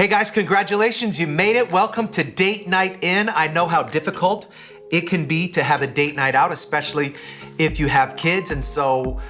Hey guys, congratulations, you made it. Welcome to Date Night In. I know how difficult it can be to have a date night out, especially if you have kids. And so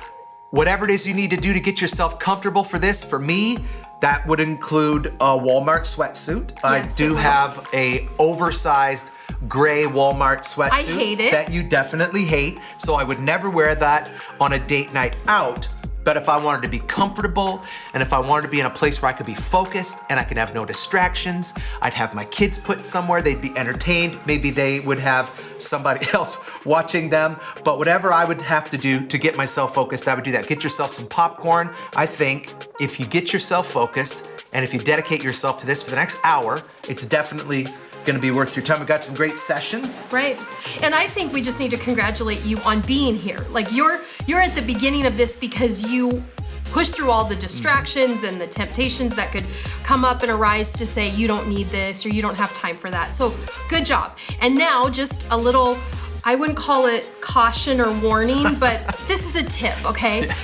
whatever it is you need to do to get yourself comfortable for this, for me, that would include a Walmart sweatsuit. Yes, I do have a oversized gray Walmart sweatsuit. I hate it. That you definitely hate. So I would never wear that on a date night out. But if I wanted to be comfortable and if I wanted to be in a place where I could be focused and I could have no distractions, I'd have my kids put somewhere, they'd be entertained. Maybe they would have somebody else watching them. But whatever I would have to do to get myself focused, I would do that. Get yourself some popcorn. I think if you get yourself focused and if you dedicate yourself to this for the next hour, it's definitely gonna be worth your time. We've got some great sessions. Right. And I think we just need to congratulate you on being here. Like you're at the beginning of this because you pushed through all the distractions and the temptations that could come up and arise to say you don't need this or you don't have time for that. So good job. And now just a little, I wouldn't call it caution or warning, but this is a tip, okay? Yeah.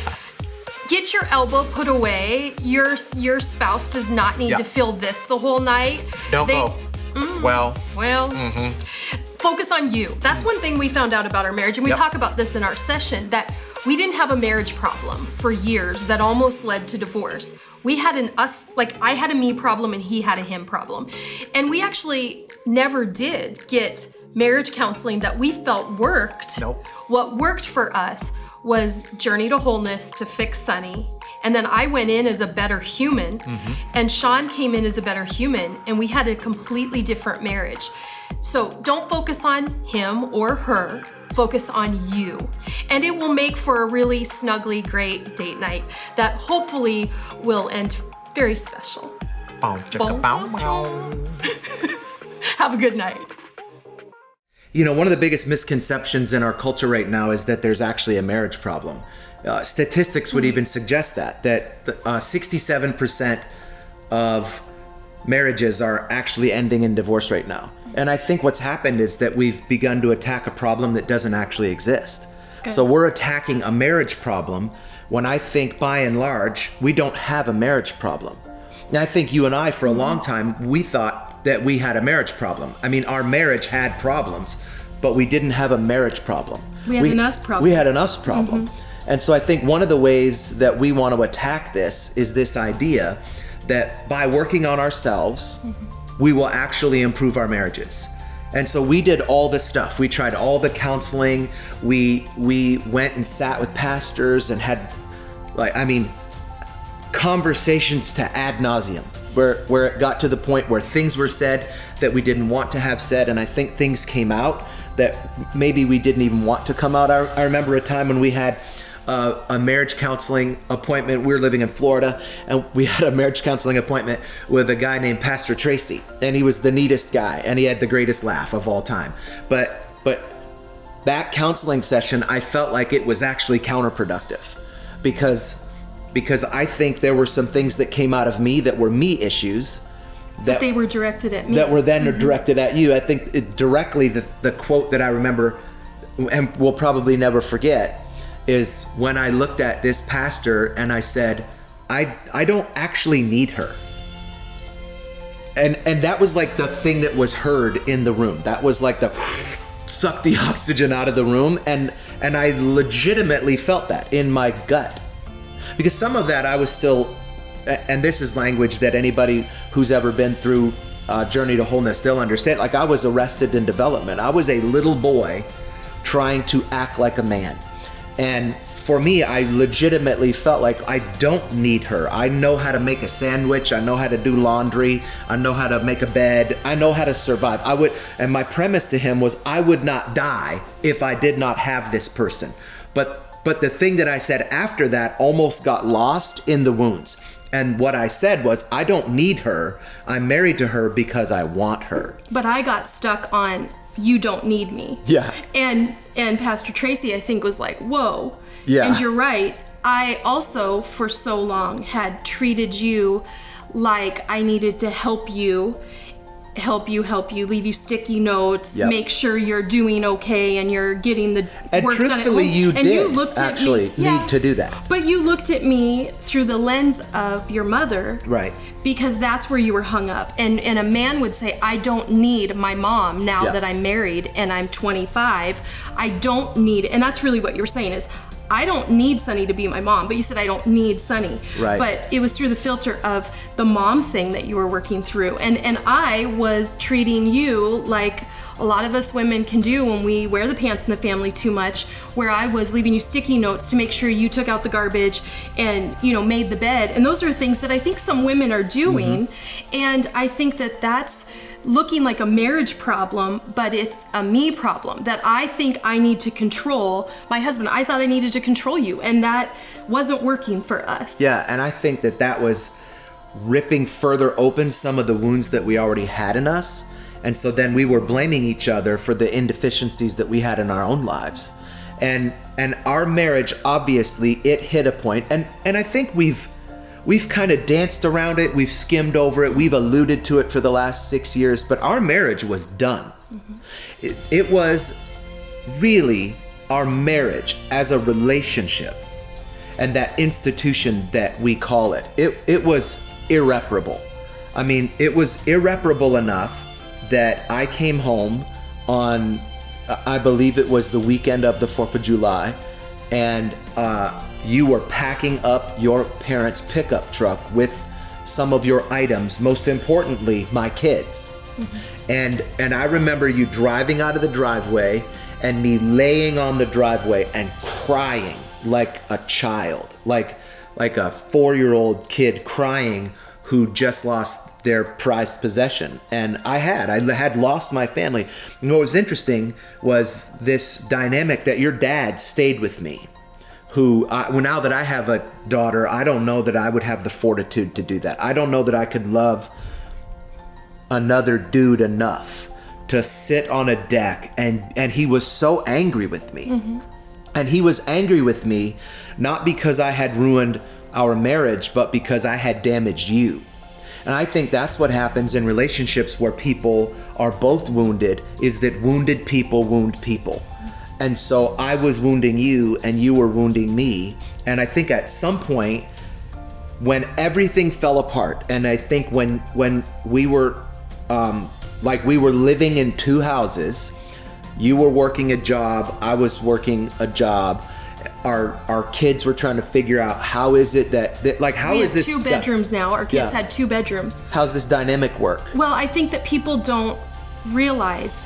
Get your elbow put away. Your spouse does not need to feel this the whole night. Don't go. Well. Focus on you. That's one thing we found out about our marriage, and we talk about this in our session, that we didn't have a marriage problem for years that almost led to divorce. We had I had a me problem and he had a him problem. And we actually never did get marriage counseling that we felt worked. Nope. What worked for us was Journey to Wholeness to fix Sunny. And then I went in as a better human, and Sean came in as a better human, and we had a completely different marriage. So don't focus on him or her, focus on you. And it will make for a really snuggly, great date night that hopefully will end very special. Have a good night. You know, one of the biggest misconceptions in our culture right now is that there's actually a marriage problem. Statistics would even suggest that 67% of marriages are actually ending in divorce right now. And I think what's happened is that we've begun to attack a problem that doesn't actually exist. So we're attacking a marriage problem when I think by and large, we don't have a marriage problem. And I think you and I, for a long time, we thought that we had a marriage problem. I mean, our marriage had problems, but we didn't have a marriage problem. We had an us problem. We had an us problem. And so I think one of the ways that we want to attack this is this idea that by working on ourselves, we will actually improve our marriages. And so we did all this stuff. We tried all the counseling. We went and sat with pastors and had, conversations to ad nauseum, where it got to the point where things were said that we didn't want to have said. And I think things came out that maybe we didn't even want to come out. I remember a time when we had a marriage counseling appointment. We were living in Florida, and we had a marriage counseling appointment with a guy named Pastor Tracy, and he was the neatest guy, and he had the greatest laugh of all time. But that counseling session, I felt like it was actually counterproductive because I think there were some things that came out of me that were me issues that they were directed at me. That were then directed at you. I think directly the quote that I remember and will probably never forget is when I looked at this pastor and I said, I don't actually need her. And that was like the thing that was heard in the room. That was like the suck the oxygen out of the room. And I legitimately felt that in my gut. Because some of that I was still, and this is language that anybody who's ever been through Journey to Wholeness, they'll understand. Like I was arrested in development. I was a little boy trying to act like a man. And for me, I legitimately felt like I don't need her. I know how to make a sandwich. I know how to do laundry. I know how to make a bed. I know how to survive. And my premise to him was I would not die if I did not have this person. But the thing that I said after that almost got lost in the wounds. And what I said was, I don't need her. I'm married to her because I want her. But I got stuck on, you don't need me. Yeah. And Pastor Tracy, I think, was like, whoa. Yeah. And you're right. I also, for so long, had treated you like I needed to help you. help you, leave you sticky notes, Yep. make sure you're doing okay and you're getting the And work done at home. truthfully, you And did you looked actually at me, need to do that. But you looked at me through the lens of your mother. Right. Because that's where you were hung up. And a man would say, I don't need my mom now Yeah. that I'm married and I'm 25. I don't need, and that's really what you were saying is, I don't need Sunny to be my mom, but you said I don't need Sunny. Right. But it was through the filter of the mom thing that you were working through. And I was treating you like a lot of us women can do when we wear the pants in the family too much, where I was leaving you sticky notes to make sure you took out the garbage and, made the bed. And those are things that I think some women are doing. And I think that that's looking like a marriage problem, but it's a me problem that I think I need to control my husband. I thought I needed to control you, and that wasn't working for us. Yeah, and I think that was ripping further open some of the wounds that we already had in us. And so then we were blaming each other for the indeficiencies that we had in our own lives. And our marriage, obviously, it hit a point, and I think we've kind of danced around it, we've skimmed over it, we've alluded to it for the last 6 years, but our marriage was done. It was really our marriage as a relationship and that institution that we call it. It was irreparable. I mean, it was irreparable enough that I came home on, I believe it was the weekend of the 4th of July, and you were packing up your parents' pickup truck with some of your items, most importantly, my kids. And I remember you driving out of the driveway and me laying on the driveway and crying like a child, like a 4-year-old kid crying who just lost their prized possession. And I had lost my family. And what was interesting was this dynamic that your dad stayed with me, who, now that I have a daughter, I don't know that I would have the fortitude to do that. I don't know that I could love another dude enough to sit on a deck, and he was so angry with me. And he was angry with me not because I had ruined our marriage, but because I had damaged you. And I think that's what happens in relationships where people are both wounded, is that wounded people wound people. And so I was wounding you and you were wounding me. And I think at some point when everything fell apart, and I think when we were we were living in two houses, you were working a job, I was working a job. Our kids were trying to figure out how is it that like how we is have this 2 bedrooms now. Our kids had 2 bedrooms. How's this dynamic work? Well, I think that people don't realize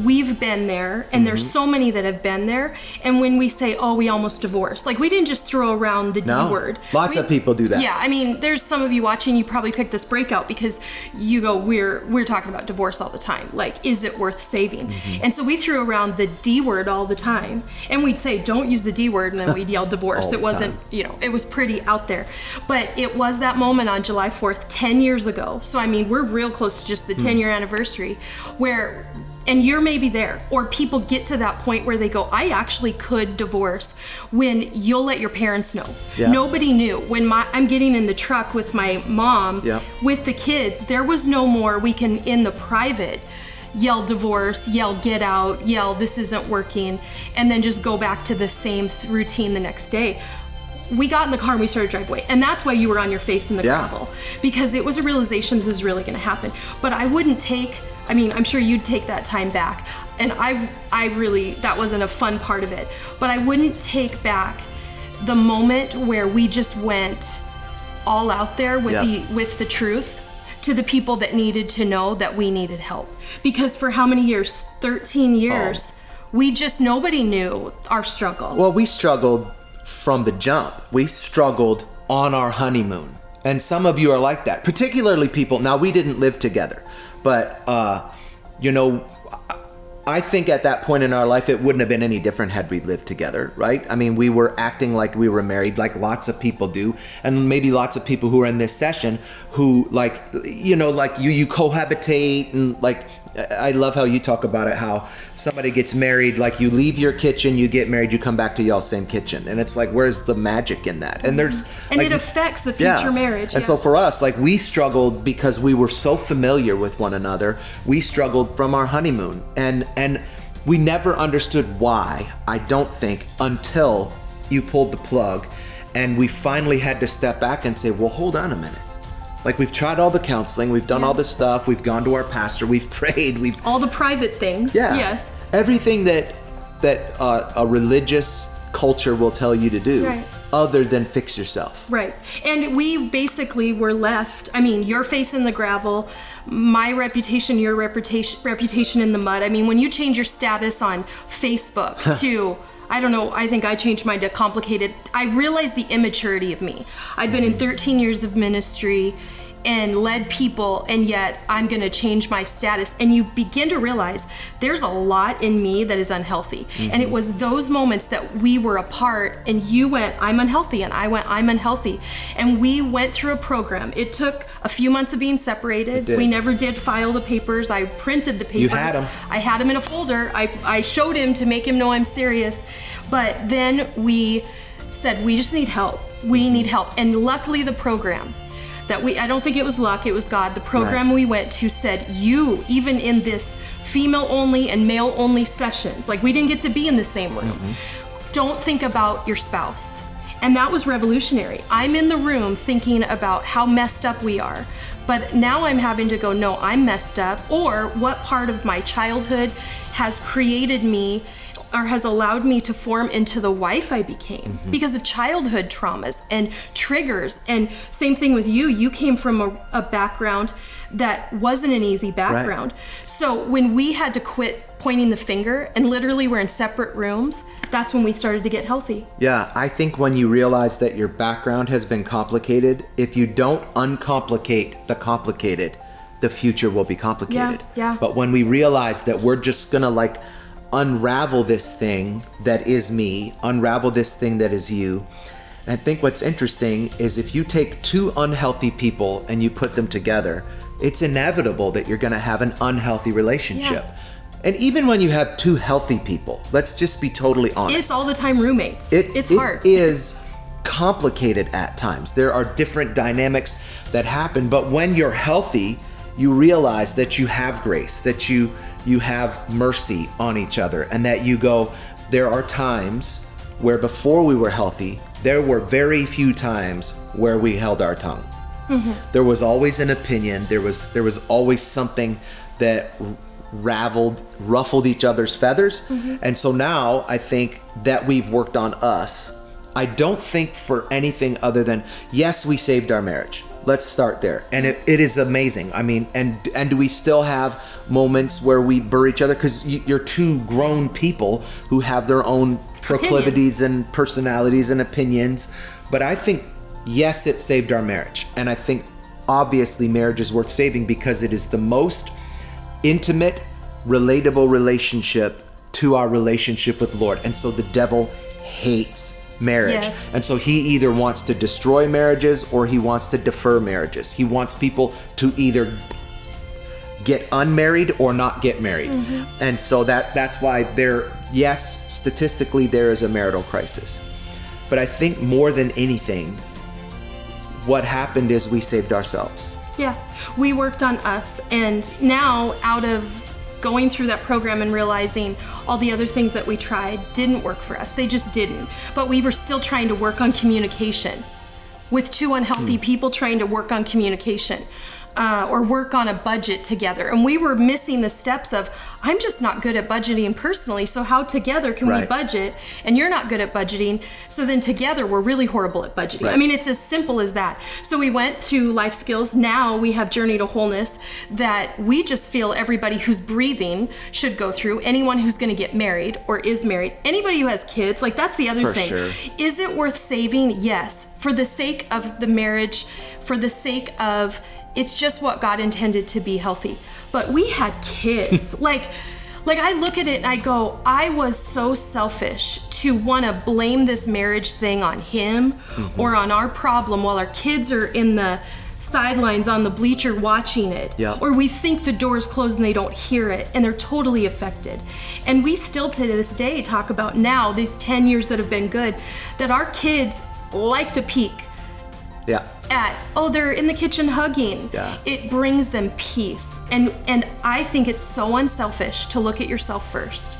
we've been there, and there's so many that have been there. And when we say, oh, we almost divorced, like we didn't just throw around the D word. Lots of people do that. Yeah, I mean, there's some of you watching, you probably picked this breakout because you go, we're talking about divorce all the time. Like, is it worth saving? And so we threw around the D word all the time. And we'd say, don't use the D word, and then we'd yell divorce. It wasn't, it was pretty out there. But it was that moment on July 4th, 10 years ago. So, I mean, we're real close to just the 10-year anniversary where, and you're maybe there, or people get to that point where they go, I actually could divorce, when you'll let your parents know. Yeah. Nobody knew. When I'm getting in the truck with my mom, with the kids, there was no more we can, in the private, yell divorce, yell get out, yell this isn't working, and then just go back to the same routine the next day. We got in the car and we started to drive away. And that's why you were on your face in the gravel. Because it was a realization this is really gonna happen. But I wouldn't take, I mean, I'm sure you'd take that time back. And I really, that wasn't a fun part of it. But I wouldn't take back the moment where we just went all out there with the truth to the people that needed to know that we needed help. Because for how many years? 13 years. Nobody knew our struggle. Well, we struggled from the jump. We struggled on our honeymoon. And some of you are like that, particularly people, now we didn't live together, but I think at that point in our life, it wouldn't have been any different had we lived together, right? I mean, we were acting like we were married, like lots of people do. And maybe lots of people who are in this session who like, you know, like you cohabitate, and like, I love how you talk about it, how somebody gets married, like you leave your kitchen, you get married, you come back to y'all's same kitchen. And it's like, where's the magic in that? And there's... And like, it affects the future marriage. And so for us, like we struggled because we were so familiar with one another. We struggled from our honeymoon. And we never understood why, I don't think, until you pulled the plug. And we finally had to step back and say, well, hold on a minute. Like we've tried all the counseling, we've done all this stuff, we've gone to our pastor, we've prayed, we've... All the private things, yes. Everything that a religious culture will tell you to do, right, other than fix yourself. Right. And we basically were left, I mean, your face in the gravel, my reputation, your reputation in the mud. I mean, when you change your status on Facebook to... I don't know, I think I changed mine to complicated. I realized the immaturity of me. I'd been in 13 years of ministry and led people, and yet I'm gonna change my status. And you begin to realize there's a lot in me that is unhealthy. And it was those moments that we were apart, and you went, I'm unhealthy, and I went, I'm unhealthy. And we went through a program. It took a few months of being separated. We never did file the papers. I printed the papers. You had them. I had them in a folder. I showed him to make him know I'm serious. But then we said, we just need help. We need help. And luckily the program that I don't think it was luck, it was God. The program we went to said, you, even in this female only and male only sessions, like we didn't get to be in the same room, don't think about your spouse. And that was revolutionary. I'm in the room thinking about how messed up we are. But now I'm having to go, no, I'm messed up. Or what part of my childhood has created me or has allowed me to form into the wife I became because of childhood traumas and triggers. And same thing with you. You came from a background that wasn't an easy background. Right. So when we had to quit pointing the finger and literally we're in separate rooms, that's when we started to get healthy. Yeah, I think when you realize that your background has been complicated, if you don't uncomplicate the complicated, the future will be complicated. Yeah. But when we realize that we're just gonna like unravel this thing that is me, unravel this thing that is you. And I think what's interesting is if you take two unhealthy people and you put them together, it's inevitable that you're gonna have an unhealthy relationship. Yeah. And even when you have two healthy people, let's just be totally honest. It's all the time roommates. It's hard. It is complicated at times. There are different dynamics that happen, but when you're healthy, you realize that you have grace, that you have mercy on each other, and that you go, there are times where before we were healthy, there were very few times where we held our tongue. There was always an opinion, there was always something that ruffled each other's feathers. And so now I think that we've worked on us. I don't think for anything other than, yes, we saved our marriage. Let's start there. And it is amazing. I mean, and do we still have moments where we burr each other? Because you're two grown people who have their own proclivities and personalities and opinions. But I think, yes, it saved our marriage. And I think obviously marriage is worth saving because it is the most intimate, relatable relationship to our relationship with the Lord. And so the devil hates marriage. Yes. And so he either wants to destroy marriages or he wants to defer marriages. He wants people to either get unmarried or not get married. And so that's why yes, statistically there is a marital crisis. But I think more than anything, what happened is we saved ourselves. Yeah, we worked on us, and now out of going through that program and realizing all the other things that we tried didn't work for us. They just didn't. But we were still trying to work on communication with two unhealthy people trying to work on communication. Or work on a budget together. And we were missing the steps of, I'm just not good at budgeting personally, so how together can we budget? And you're not good at budgeting, so then together we're really horrible at budgeting. I mean, it's as simple as that. So we went through life skills. Now we have Journey to Wholeness that we just feel everybody who's breathing should go through. Anyone who's gonna get married or is married, anybody who has kids, like that's the other thing. Sure. Is it worth saving? Yes. For the sake of the marriage, for the sake of it's just what God intended to be healthy. But we had kids. like Like, I look at it and I go, I was so selfish to want to blame this marriage thing on him or on our problem while our kids are in the sidelines on the bleacher watching it. Yeah. Or we think the door's closed and they don't hear it and they're totally affected. And we still to this day talk about now, these 10 years that have been good, that our kids like to peek Yeah. at, oh, they're in the kitchen hugging. Yeah. It brings them peace. And I think it's so unselfish to look at yourself first.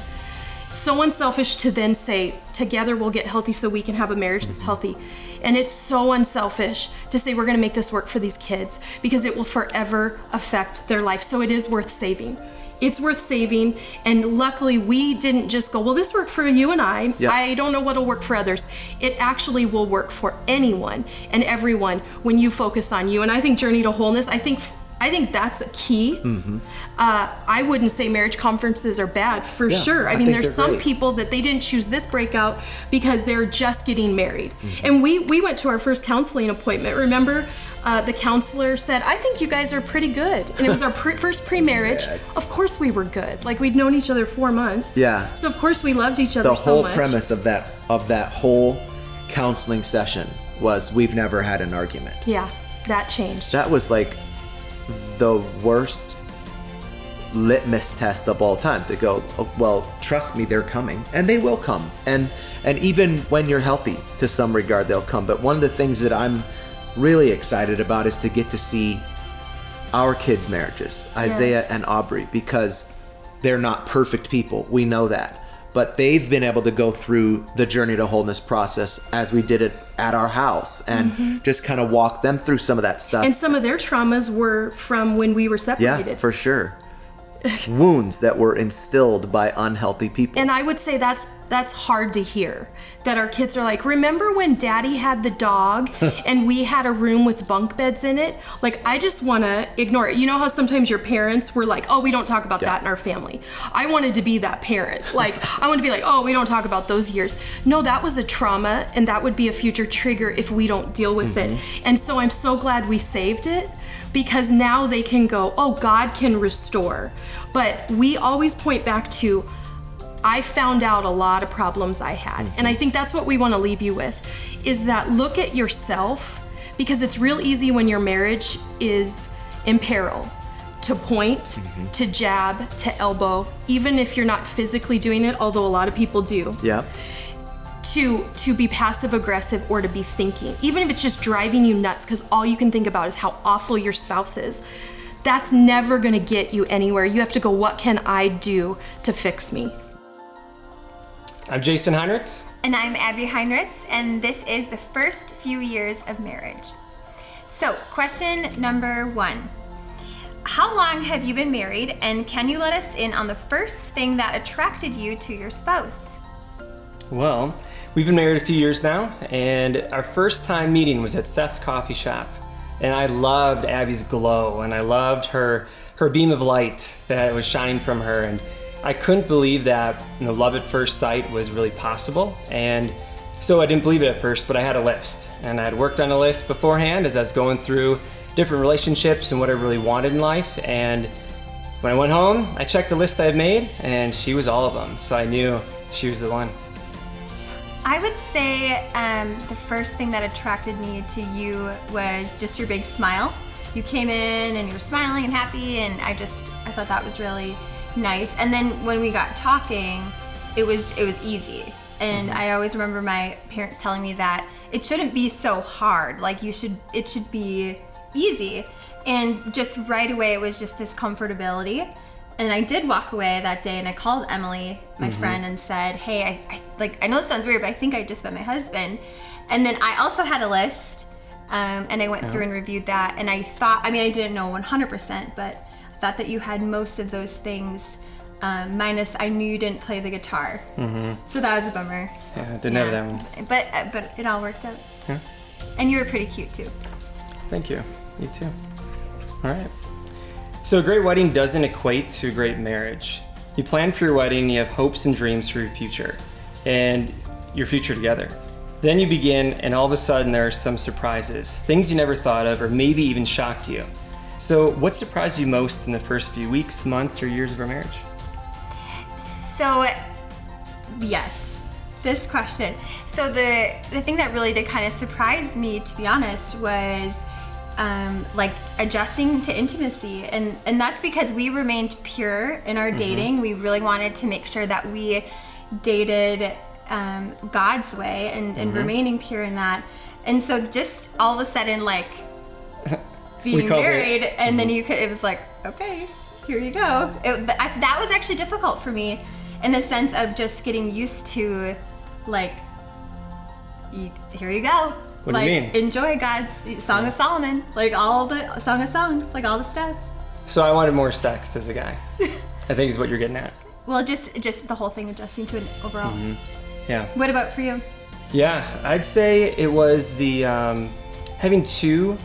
So unselfish to then say, together we'll get healthy so we can have a marriage that's healthy. And it's so unselfish to say we're gonna make this work for these kids because it will forever affect their life. So it is worth saving. It's worth saving, and luckily we didn't just go, well, this worked for you and I. Yep. I don't know what'll work for others. It actually will work for anyone and everyone when you focus on you. And I think Journey to Wholeness, I think that's a key. I wouldn't say marriage conferences are bad, for sure. I mean, there's some great. people that they didn't choose this breakout because they're just getting married. And we went to our first counseling appointment. Remember, the counselor said, I think you guys are pretty good. And it was our first pre-marriage. Of course we were good. Like, we'd known each other 4 months. Yeah. So of course we loved each other The so whole much. premise of that whole counseling session was we've never had an argument. Yeah, that changed. That was like the worst litmus test of all time, to go, oh, well, trust me, they're coming, and they will come. And even when you're healthy, to some regard, they'll come. But one of the things that I'm really excited about is to get to see our kids' marriages, Isaiah Yes. and Aubrey, because they're not perfect people. We know that. But they've been able to go through the Journey to Wholeness process as we did it at our house, and just kind of walk them through some of that stuff. And some of their traumas were from when we were separated. Yeah, for sure. Wounds that were instilled by unhealthy people. And I would say that's hard to hear, that our kids are like, remember when Daddy had the dog and we had a room with bunk beds in it? Like, I just want to ignore it. You know how sometimes your parents were like, oh, we don't talk about that in our family. I wanted to be that parent. Like, I want to be like, oh, we don't talk about those years. No, that was a trauma, and that would be a future trigger if we don't deal with it. And so I'm so glad we saved it, because now they can go, oh, God can restore. But we always point back to, I found out a lot of problems I had. And I think that's what we want to leave you with, is that look at yourself, because it's real easy when your marriage is in peril to point, to jab, to elbow, even if you're not physically doing it, although a lot of people do. Yeah. To be passive aggressive or to be thinking, even if it's just driving you nuts because all you can think about is how awful your spouse is. That's never gonna get you anywhere. You have to go, what can I do to fix me? I'm Jason Heinrichs. And I'm Abby Heinrichs, and this is the first few years of marriage. So, question number 1. How long have you been married, and can you let us in on the first thing that attracted you to your spouse? Well, we've been married a few years now, and our first time meeting was at Seth's coffee shop. And I loved Abby's glow, and I loved her beam of light that was shining from her. And I couldn't believe that, love at first sight was really possible. And so I didn't believe it at first, but I had a list. And I had worked on a list beforehand as I was going through different relationships and what I really wanted in life. And when I went home, I checked the list I had made, and she was all of them. So I knew she was the one. I would say the first thing that attracted me to you was just your big smile. You came in and you were smiling and happy, and I thought that was really nice. And then when we got talking, it was easy. And I always remember my parents telling me that it shouldn't be so hard. Like, it should be easy. And just right away, it was just this comfortability. And I did walk away that day, and I called Emily, my friend, and said, hey, I know this sounds weird, but I think I just met my husband. And then I also had a list, and I went through and reviewed that. And I thought, I didn't know 100%, but I thought that you had most of those things, minus I knew you didn't play the guitar. So that was a bummer. Yeah, I didn't have that one. But it all worked out. Yeah. And you were pretty cute, too. Thank you. You too. All right. So a great wedding doesn't equate to a great marriage. You plan for your wedding, you have hopes and dreams for your future and your future together. Then you begin, and all of a sudden there are some surprises, things you never thought of or maybe even shocked you. So what surprised you most in the first few weeks, months, or years of our marriage? So, yes. This question. So the thing that really did kind of surprise me, to be honest, was like adjusting to intimacy, and that's because we remained pure in our dating. We really wanted to make sure that we dated God's way and remaining pure in that. And so just all of a sudden, like being married, and then it was like, okay, here you go. That was actually difficult for me, in the sense of just getting used to, like, here you go. What like, do you mean? Enjoy God's Song of Solomon, like all the Song of Songs, like all the stuff. So I wanted more sex as a guy. I think is what you're getting at. Well, just the whole thing, adjusting to it overall. Yeah. What about for you? Yeah, I'd say it was the having two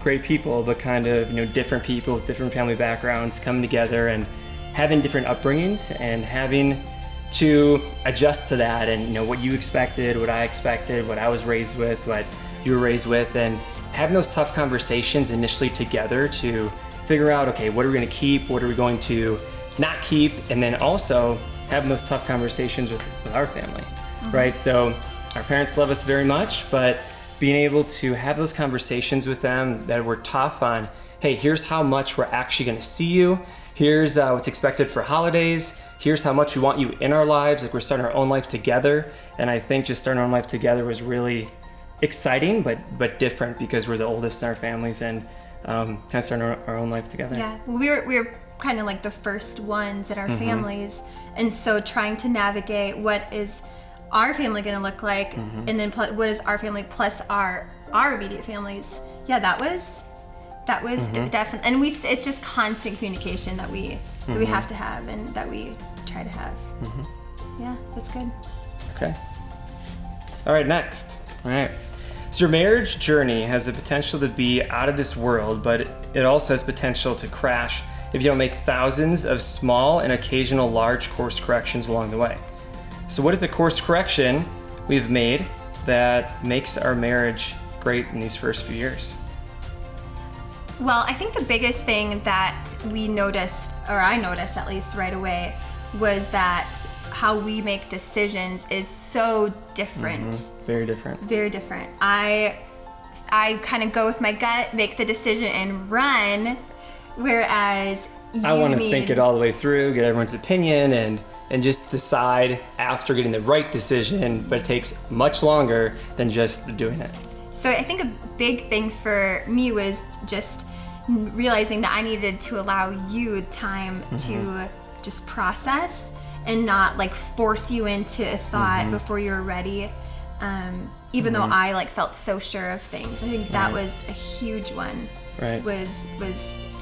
great people, but kind of, you know, different people with different family backgrounds coming together and having different upbringings and having to adjust to that, and, you know, what you expected, what I expected, what I was raised with, what you were raised with, and having those tough conversations initially together to figure out, okay, what are we going to keep, what are we going to not keep, and then also having those tough conversations with our family, right? So our parents love us very much, but being able to have those conversations with them that were tough on, hey, here's how much we're actually going to see you, here's what's expected for holidays, here's how much we want you in our lives, like we're starting our own life together. And I think just starting our own life together was really exciting, but different, because we're the oldest in our families, and kind of starting our own life together. Yeah, we were kind of like the first ones in our families, and so trying to navigate what is our family going to look like, and then what is our family plus our immediate families. Yeah, that was definitely, and it's just constant communication that we have to have, and that we try to have. Yeah, that's good. Okay. All right, next. All right. So your marriage journey has the potential to be out of this world, but it also has potential to crash if you don't make thousands of small and occasional large course corrections along the way. So what is a course correction we've made that makes our marriage great in these first few years? Well, I think the biggest thing that we noticed, or I noticed at least right away, was that how we make decisions is so different. Very different. Very different. I kind of go with my gut, make the decision, and run, whereas I want to think it all the way through, get everyone's opinion, and just decide after getting the right decision, but it takes much longer than just doing it. So I think a big thing for me was just realizing that I needed to allow you time to just process and not like force you into a thought before you were ready. Even though I like felt so sure of things, I think that was a huge one. Right. Was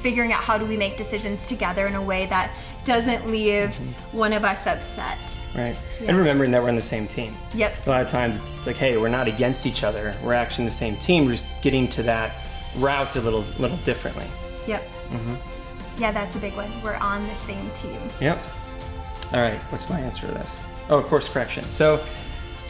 figuring out how do we make decisions together in a way that doesn't leave one of us upset. Right. Yeah. And remembering that we're on the same team. Yep. A lot of times it's like, hey, we're not against each other. We're actually in the same team. We're just getting to that route a little differently. Yep. Yeah, that's a big one. We're on the same team. Yep. All right. What's my answer to this? Oh, course correction. So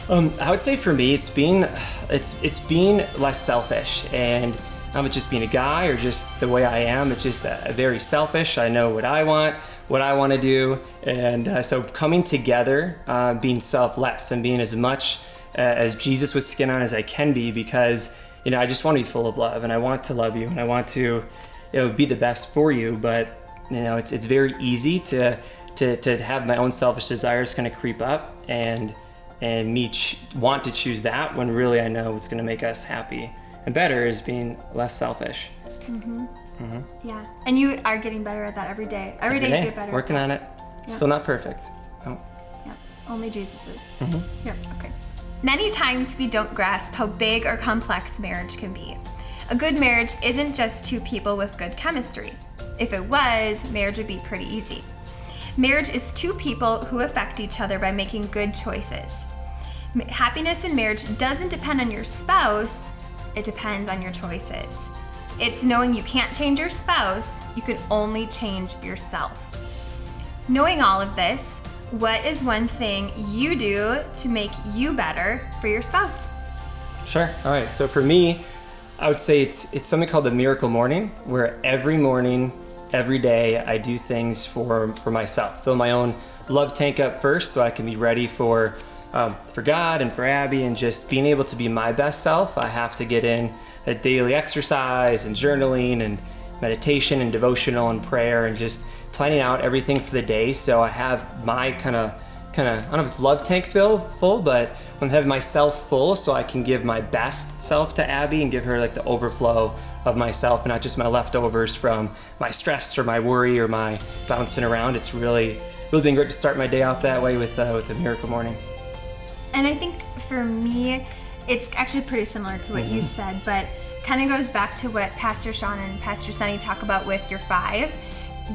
I would say for me, it's being less selfish, and it's just being a guy or just the way I am. It's just very selfish. I know what I want to do. And so coming together, being selfless and being as much as Jesus was skin on as I can be, because, you know, I just want to be full of love, and I want to love you, and I want to, you know, be the best for you. But, you know, it's very easy to have my own selfish desires kind of creep up and me want to choose that, when really I know what's going to make us happy and better is being less selfish. Yeah, and you are getting better at that every day. Every day you get better. Working on it. Yep. Still not perfect. No. Yep. Only Jesus is. Yep. Okay. Many times we don't grasp how big or complex marriage can be. A good marriage isn't just two people with good chemistry. If it was, marriage would be pretty easy. Marriage is two people who affect each other by making good choices. Happiness in marriage doesn't depend on your spouse, it depends on your choices. It's knowing you can't change your spouse, you can only change yourself. Knowing all of this, what is one thing you do to make you better for your spouse? Sure. All right. So for me, I would say it's something called the miracle morning, where every morning every day I do things for myself. Fill my own love tank up first so I can be ready for God and for Abby, and just being able to be my best self. I have to get in a daily exercise and journaling and meditation and devotional and prayer and just planning out everything for the day. So I have my kind of I don't know if it's love tank full, but I'm having myself full so I can give my best self to Abby and give her like the overflow of myself and not just my leftovers from my stress or my worry or my bouncing around. It's really been great to start my day off that way with the Miracle Morning. And I think for me, it's actually pretty similar to what you said, but kind of goes back to what Pastor Sean and Pastor Sunny talk about with your 5.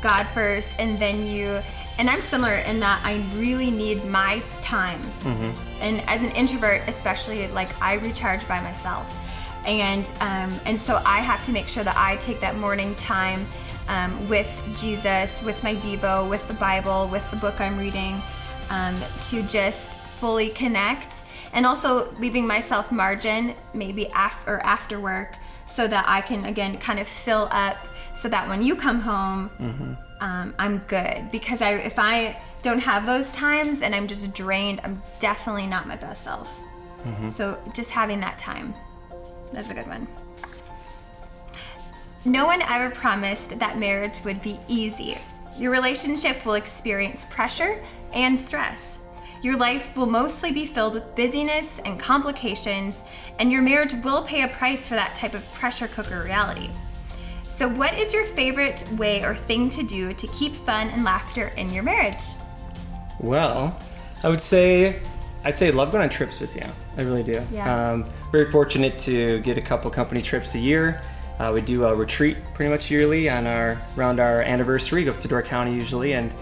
God first, and then you. And I'm similar in that I really need my time. And as an introvert, especially, like, I recharge by myself. And so I have to make sure that I take that morning time with Jesus, with my Devo, with the Bible, with the book I'm reading, to just fully connect. And also leaving myself margin, maybe after work, so that I can, again, kind of fill up, so that when you come home, I'm good. Because if I don't have those times and I'm just drained, I'm definitely not my best self. So just having that time, that's a good one. No one ever promised that marriage would be easy. Your relationship will experience pressure and stress. Your life will mostly be filled with busyness and complications, and your marriage will pay a price for that type of pressure cooker reality. So what is your favorite way or thing to do to keep fun and laughter in your marriage? Well, I'd say I love going on trips with you. I really do. Yeah. Very fortunate to get a couple company trips a year. We do a retreat pretty much yearly around our anniversary. Go up to Door County usually and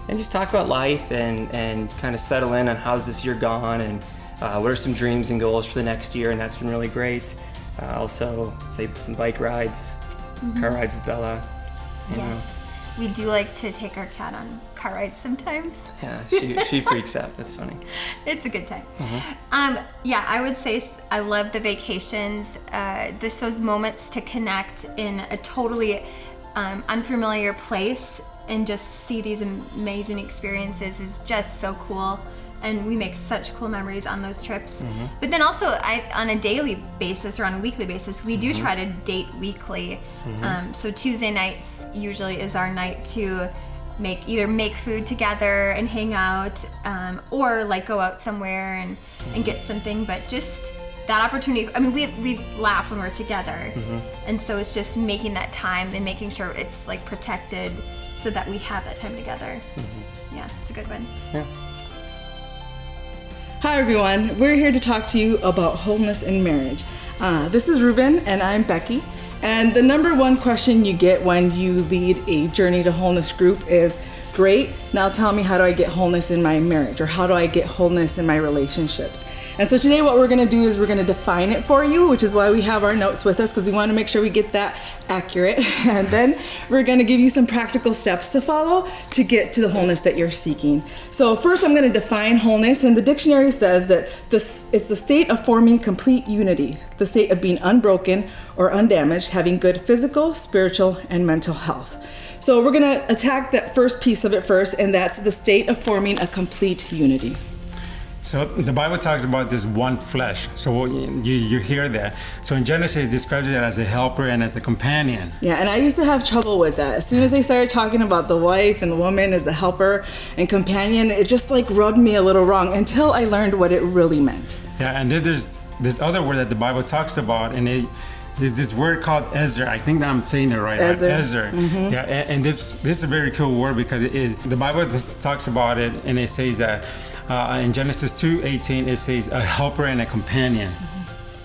just talk about life and kind of settle in on how's this year gone and what are some dreams and goals for the next year, and that's been really great. Also, say some bike rides, car rides with Bella. You know. We do like to take our cat on car rides sometimes. Yeah, she freaks out. That's funny. It's a good time. I would say I love the vacations. Just those moments to connect in a totally unfamiliar place and just see these amazing experiences is just so cool. And we make such cool memories on those trips. But then also, on a daily basis or on a weekly basis, we do try to date weekly. So Tuesday nights usually is our night to either make food together and hang out, or like go out somewhere and get something. But just that opportunity. I mean, we laugh when we're together, and so it's just making that time and making sure it's like protected so that we have that time together. Yeah, it's a good one. Yeah. Hi everyone, we're here to talk to you about wholeness in marriage. This is Ruben and I'm Becky. And the number one question you get when you lead a Journey to Wholeness group is, great, now tell me, how do I get wholeness in my marriage? Or how do I get wholeness in my relationships? And so today what we're gonna do is we're gonna define it for you, which is why we have our notes with us, because we wanna make sure we get that accurate. And then we're gonna give you some practical steps to follow to get to the wholeness that you're seeking. So first I'm gonna define wholeness, and the dictionary says that it's the state of forming complete unity, the state of being unbroken or undamaged, having good physical, spiritual, and mental health. So we're gonna attack that first piece of it first, and that's the state of forming a complete unity. So the Bible talks about this one flesh. So you hear that. So in Genesis, it describes it as a helper and as a companion. Yeah, and I used to have trouble with that. As soon as they started talking about the wife and the woman as the helper and companion, it just like rubbed me a little wrong until I learned what it really meant. Yeah, and then there's this other word that the Bible talks about, and there's this word called Ezer. I think that I'm saying it right. Ezer. Yeah, and this is a very cool word because the Bible talks about it, and it says that in Genesis 2:18 it says a helper and a companion.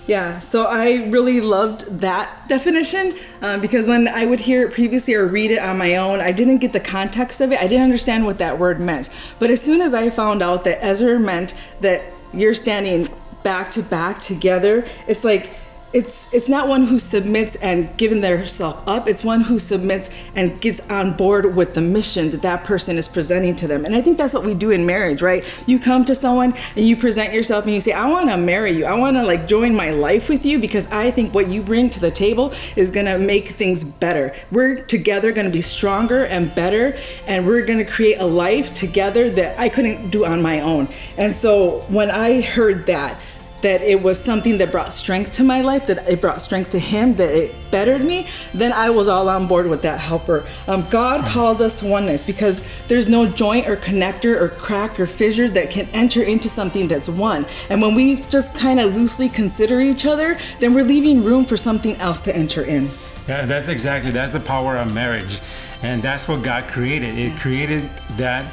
Yeah, so I really loved that definition because when I would hear it previously or read it on my own, I didn't get the context of it. I didn't understand what that word meant. But as soon as I found out that Ezer meant that you're standing back to back together, it's like it's not one who submits and giving themselves up. It's one who submits and gets on board with the mission that person is presenting to them. And I think that's what we do in marriage, right? You come to someone and you present yourself and you say, I want to marry you. I want to like join my life with you because I think what you bring to the table is going to make things better. We're together going to be stronger and better, and we're going to create a life together that I couldn't do on my own. And so when I heard that it was something that brought strength to my life, that it brought strength to him, that it bettered me, then I was all on board with that helper. God called us oneness because there's no joint or connector or crack or fissure that can enter into something that's one. And when we just kind of loosely consider each other, then we're leaving room for something else to enter in. Yeah, that's the power of marriage. And that's what God created. It created that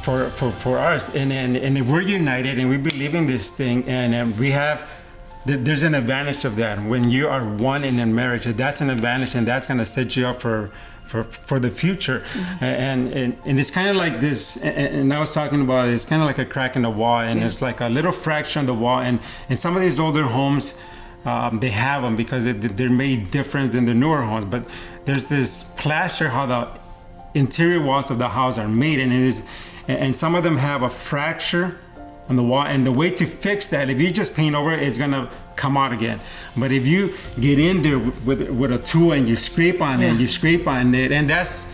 for us, and we're united and we believe in this thing, and there's an advantage of that when you are one in a marriage. That's an advantage, and that's going to set you up for the future. And it's kind of like this, and I was talking about it's kind of like a crack in the wall, and it's like a little fracture in the wall, and some of these older homes, they have them because they're made different than the newer homes, but there's this plaster how the interior walls of the house are made, and some of them have a fracture on the wall, and the way to fix that, if you just paint over it, it's gonna come out again. But if you get in there with a tool and you scrape on it, and that's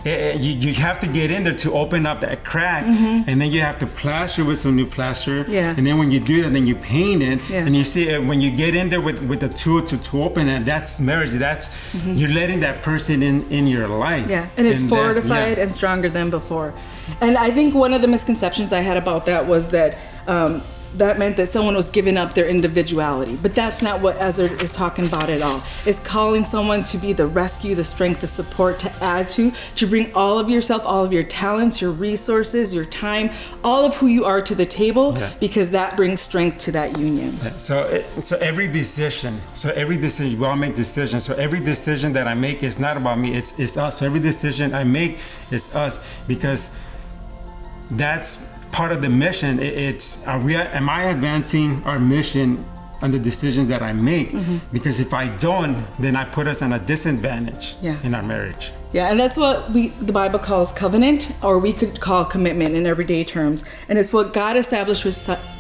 you have to get in there to open up that crack, and then you have to plaster with some new plaster, and then when you do that, then you paint it, and you see when you get in there with the tool to open it, that's marriage. That's you're letting that person in your life, and it's fortified and stronger than before. And I think one of the misconceptions I had about that was that that meant that someone was giving up their individuality. But that's not what Ezra is talking about at all. It's calling someone to be the rescue, the strength, the support, to add to bring all of yourself, all of your talents, your resources, your time, all of who you are to the table, because that brings strength to that union. So every decision, we all make decisions. So every decision that I make is not about me, it's us. So every decision I make is us, because that's part of the mission. Am I advancing our mission on the decisions that I make? Because if I don't, then I put us on a disadvantage in our marriage. Yeah, and that's what the Bible calls covenant, or we could call commitment in everyday terms. And it's what God established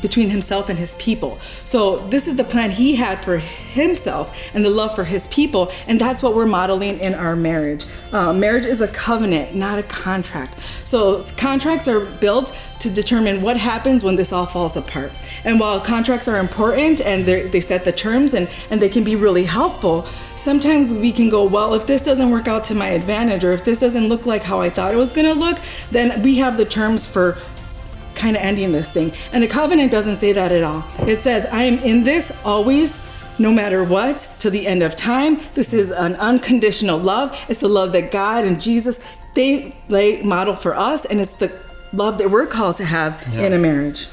between himself and his people. So this is the plan he had for himself and the love for his people, and that's what we're modeling in our marriage. Marriage is a covenant, not a contract. So contracts are built to determine what happens when this all falls apart. And while contracts are important and they set the terms and they can be really helpful, sometimes we can go, well, if this doesn't work out to my advantage, or if this doesn't look like how I thought it was going to look, then we have the terms for kind of ending this thing. And a covenant doesn't say that at all. It says, I am in this always, no matter what, to the end of time. This is an unconditional love. It's the love that God and Jesus, they model for us, and it's the love that we're called to have in a marriage.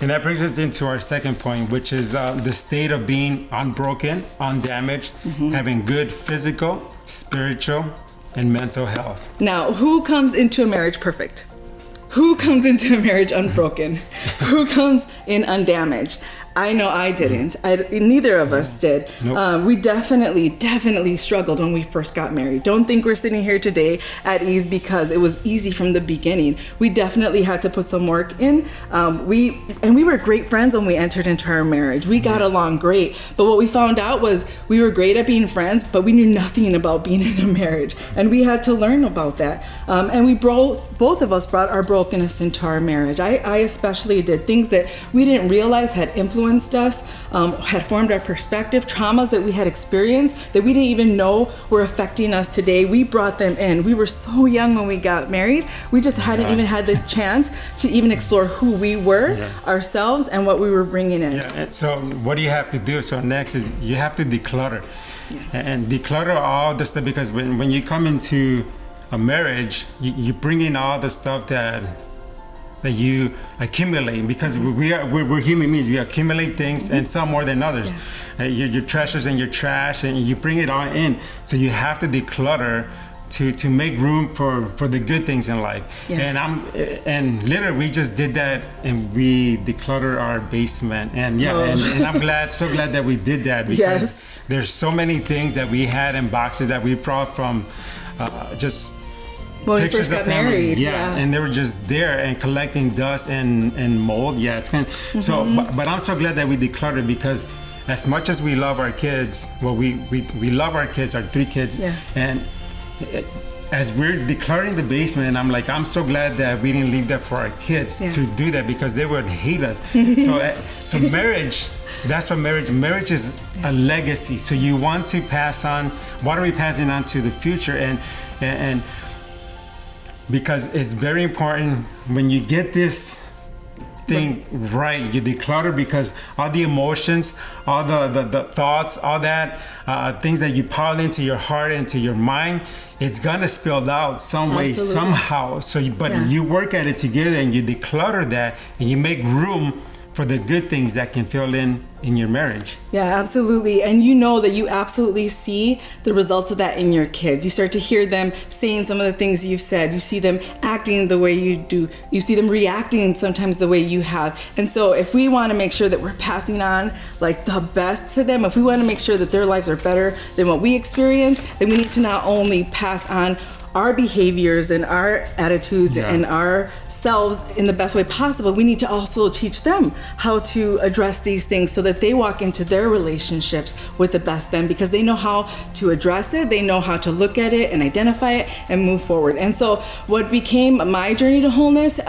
And that brings us into our second point, which is the state of being unbroken, undamaged, having good physical, spiritual, and mental health. Now, who comes into a marriage perfect? Who comes into a marriage unbroken? Who comes in undamaged? I know I didn't. Neither of us did. Nope. We definitely struggled when we first got married. Don't think we're sitting here today at ease because it was easy from the beginning. We definitely had to put some work in. We were great friends when we entered into our marriage. We got along great. But what we found out was we were great at being friends, but we knew nothing about being in a marriage. And we had to learn about that. And we both of us brought our brokenness into our marriage. I especially did things that we didn't realize had influenced us, had formed our perspective, traumas that we had experienced that we didn't even know were affecting us today. We brought them in. We were so young when we got married. We just hadn't even had the chance to even explore who we were ourselves and what we were bringing in. And so what do you have to do? So next is you have to declutter. And declutter all the stuff, because when you come into a marriage, you bring in all the stuff that you accumulate, because we're human beings. We accumulate things, and some more than others. Your treasures and your trash, and you bring it all in. So you have to declutter to make room for the good things in life. And literally we just did that, and we decluttered our basement. And and I'm so glad that we did that, because there's so many things that we had in boxes that we brought from just when we pictures first got of family. married. And they were just there and collecting dust and mold. It's kind of, so but I'm so glad that we decluttered, because as much as we love our kids, we love our kids, our 3 kids, and as we're decluttering the basement, I'm so glad that we didn't leave that for our kids to do that, because they would hate us. So marriage, that's what marriage is, a legacy. So you want to pass on, what are we passing on to the future? And because it's very important when you get this thing right, you declutter, because all the emotions, all the thoughts, all that things that you pile into your heart, into your mind, it's gonna spill out some way, somehow. So you work at it together, and you declutter that, and you make room for the good things that can fill in your marriage. Yeah, absolutely. And you know that you absolutely see the results of that in your kids. You start to hear them saying some of the things you've said. You see them acting the way you do. You see them reacting sometimes the way you have. And so if we want to make sure that we're passing on like the best to them, if we want to make sure that their lives are better than what we experience, then we need to not only pass on our behaviors and our attitudes and ourselves in the best way possible, we need to also teach them how to address these things so that they walk into their relationships with the best them, because they know how to address it, they know how to look at it and identify it and move forward. And so what became my journey to wholeness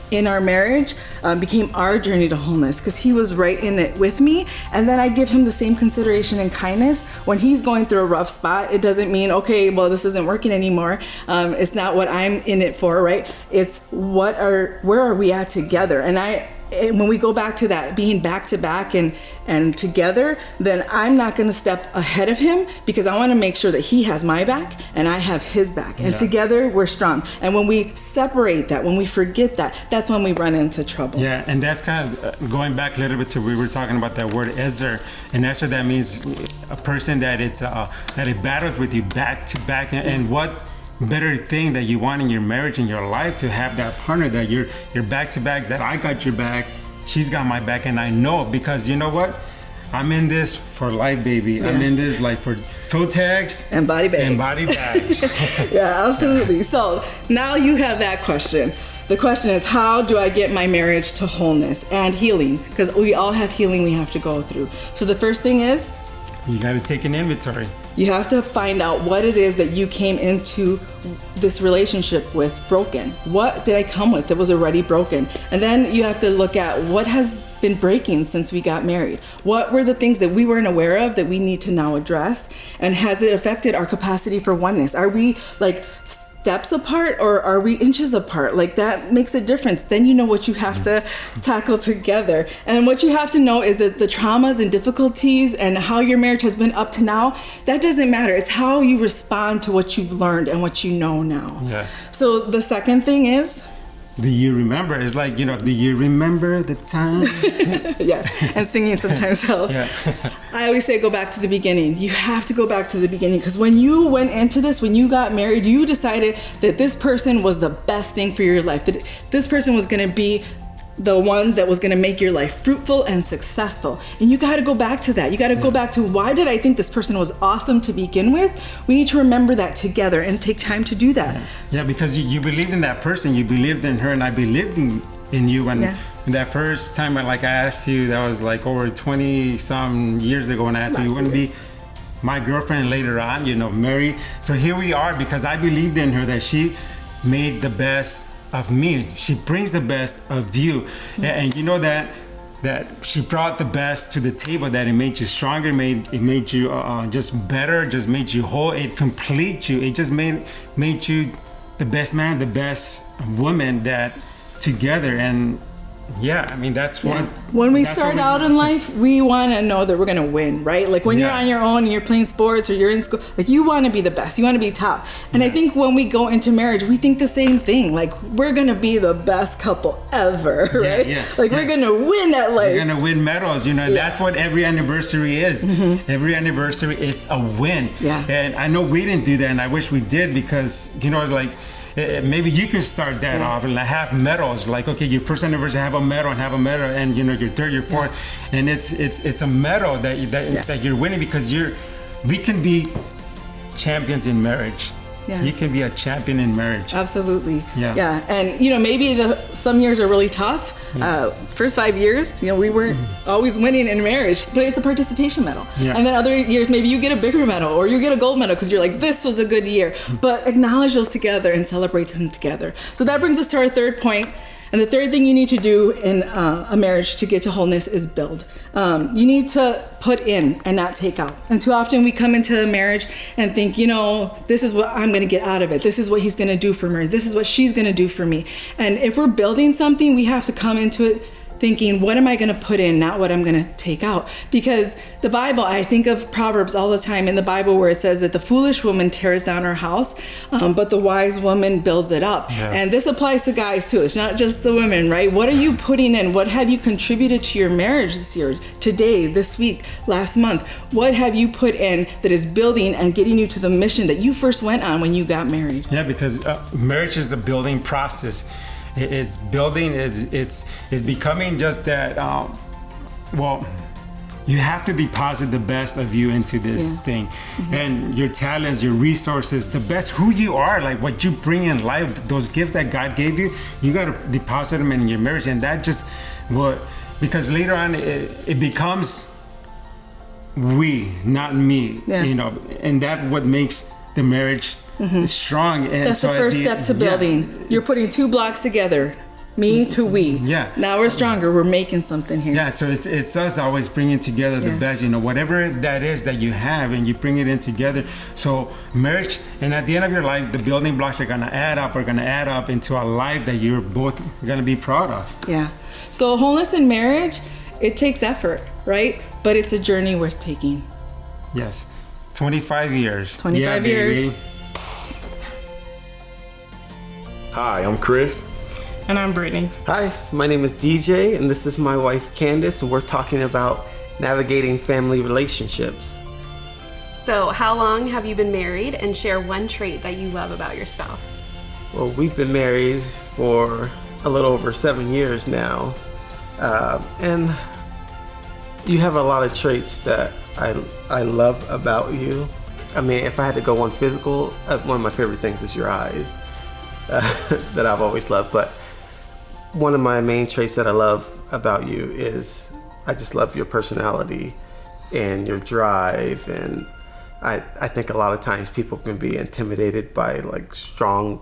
in our marriage became our journey to wholeness, because he was right in it with me. And then I give him the same consideration and kindness when he's going through a rough spot. It doesn't mean, okay, well, this isn't working anymore. It's not what I'm in it for, right? It's where are we at together? And when we go back to that, being back to back and together, then I'm not going to step ahead of him, because I want to make sure that he has my back and I have his back. And together we're strong. And when we separate that, when we forget that, that's when we run into trouble. Yeah, and that's kind of going back a little bit to we were talking about that word Ezer. And Ezer, that means a person that it battles with you back to back. And what better thing that you want in your marriage, in your life, to have that partner that you're back to back, that I got your back, she's got my back, and I know, because you know what? I'm in this for life, baby. Yeah. I'm in this like for toe tags and body bags. Yeah, absolutely. So now you have that question. The question is, how do I get my marriage to wholeness and healing? Because we all have healing we have to go through. So the first thing is, you got to take an inventory. You have to find out what it is that you came into this relationship with broken. What did I come with that was already broken? And then you have to look at what has been breaking since we got married. What were the things that we weren't aware of that we need to now address? And has it affected our capacity for oneness? Are we like steps apart, or are we inches apart? Like, that makes a difference. Then you know what you have to tackle together. And what you have to know is that the traumas and difficulties and how your marriage has been up to now, that doesn't matter. It's how you respond to what you've learned and what you know now. Yeah. So the second thing is, do you remember? It's like, do you remember the time? Yes, and singing sometimes helps. Yeah. I always say go back to the beginning. You have to go back to the beginning, because when you went into this, when you got married, you decided that this person was the best thing for your life, that this person was going to be the one that was going to make your life fruitful and successful. And you got to go back to that. You got to go back to, why did I think this person was awesome to begin with? We need to remember that together and take time to do that. Yeah, because you believed in that person. You believed in her, and I believed in you. And that first time, like I asked you, that was like over 20 some years ago, and I asked you wouldn't be my girlfriend later on, Mary. So here we are, because I believed in her, that she made the best of me. She brings the best of you. And you know that she brought the best to the table, that it made you stronger, it made you just better, just made you whole, it complete you, it just made you the best man, the best woman, that together. And Yeah, I mean, that's Yeah. one. When we that's start what out in life, we want to know that we're going to win, right? Like when you're Yeah. on your own and you're playing sports or you're in school, like you want to be the best, you want to be top. And I Yeah. think when we go into marriage, we think the same thing. Like we're going to be the best couple ever, right? yeah, Like yeah. we're going to win at life. You're gonna win medals, you know. Yeah. That's what every anniversary is. Every anniversary is a win. Yeah. And I know we didn't do that, and I wish we did, because you know, like maybe you can start that off and have medals. Like, okay, your first anniversary, have a medal, and you know, your third, your fourth, and it's a medal that you're winning, because we can be champions in marriage. Yeah. You can be a champion in marriage. Absolutely. Yeah. Yeah. And you know, maybe some years are really tough. First 5 years, you know, we weren't always winning in marriage, but it's a participation medal. Yeah. And then other years, maybe you get a bigger medal or you get a gold medal because you're like, this was a good year. But acknowledge those together and celebrate them together. So that brings us to our third point. And the third thing you need to do in a marriage to get to wholeness is build. You need to put in and not take out. And too often we come into a marriage and think, you know, this is what I'm going to get out of it. This is what he's going to do for me. This is what she's going to do for me. And if we're building something, we have to come into it thinking, what am I going to put in, not what I'm going to take out? Because the Bible, I think of Proverbs all the time in the Bible where it says that the foolish woman tears down her house, but the wise woman builds it up. Yeah. And this applies to guys too. It's not just the women, right? What are you putting in? What have you contributed to your marriage this year, today, this week, last month? What have you put in that is building and getting you to the mission that you first went on when you got married? Yeah, because marriage is a building process. It's building. It's becoming just that. Well, you have to deposit the best of you into this thing, and your talents, your resources, the best who you are, like what you bring in life, those gifts that God gave you. You got to deposit them in your marriage, and that just because later on it becomes we, not me. Yeah. You know, and that what makes the marriage strong. And That's the first step to building. You're putting two blocks together, me to we. Yeah. Now we're stronger. We're making something here. Yeah, so it's us always bringing together the best, you know, whatever that is that you have, and you bring it in together. So marriage, and at the end of your life, the building blocks are going to add up into a life that you're both going to be proud of. Yeah. So wholeness in marriage, it takes effort, right? But it's a journey worth taking. Yes. 25 years. 25 years. Baby. Hi, I'm Chris. And I'm Brittany. Hi, my name is DJ, and this is my wife Candace, and we're talking about navigating family relationships. So, how long have you been married, and share one trait that you love about your spouse? Well, we've been married for a little over 7 years now, and you have a lot of traits that I love about you. I mean, if I had to go one physical, one of my favorite things is your eyes that I've always loved. But one of my main traits that I love about you is I just love your personality and your drive. And I think a lot of times people can be intimidated by like strong